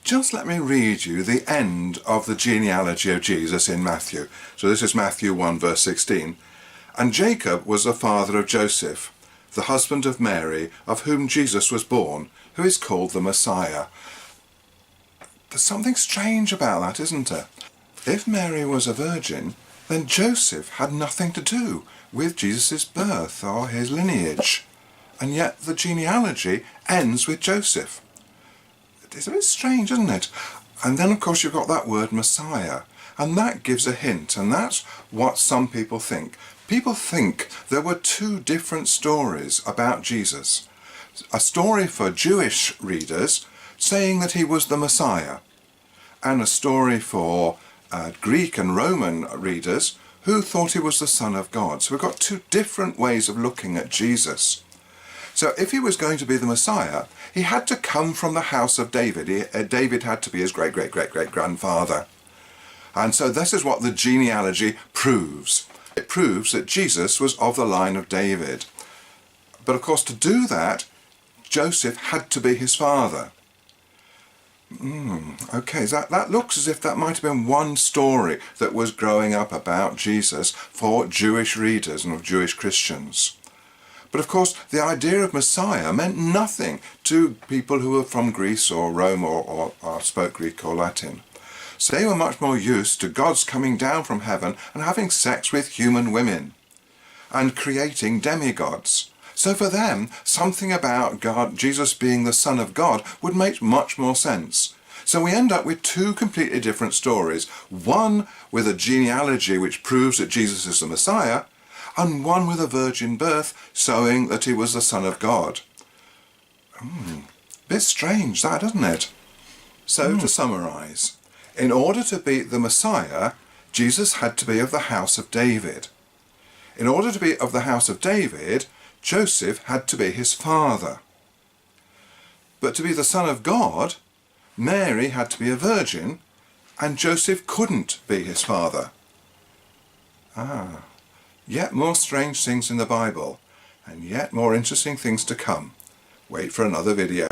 just let me read you the end of the genealogy of Jesus in Matthew. So this is Matthew 1 verse 16. And Jacob was the father of Joseph, the husband of Mary, of whom Jesus was born, who is called the Messiah. There's something strange about that, isn't there? If Mary was a virgin, then Joseph had nothing to do with Jesus' birth or his lineage. And yet the genealogy ends with Joseph. It's a bit strange, isn't it? And then, of course, you've got that word Messiah. And that gives a hint, and that's what some people think. People think there were two different stories about Jesus. A story for Jewish readers saying that he was the Messiah, and a story for Greek and Roman readers who thought he was the Son of God. So we've got two different ways of looking at Jesus. So if he was going to be the Messiah, he had to come from the house of David. David had to be his great-great-great-great-grandfather. And so this is what the genealogy proves. It proves that Jesus was of the line of David. But of course, to do that, Joseph had to be his father. Okay, that looks as if that might have been one story that was growing up about Jesus for Jewish readers and of Jewish Christians. But of course, the idea of Messiah meant nothing to people who were from Greece or Rome or spoke Greek or Latin. So they were much more used to God's coming down from heaven and having sex with human women and creating demigods. So for them, something about God, Jesus being the Son of God, would make much more sense. So we end up with two completely different stories. One with a genealogy which proves that Jesus is the Messiah, and one with a virgin birth showing that he was the Son of God. Bit strange that, isn't it? So to summarise, in order to be the Messiah, Jesus had to be of the house of David. In order to be of the house of David, Joseph had to be his father. But to be the Son of God, Mary had to be a virgin, and Joseph couldn't be his father. Yet more strange things in the Bible, and yet more interesting things to come. Wait for another video.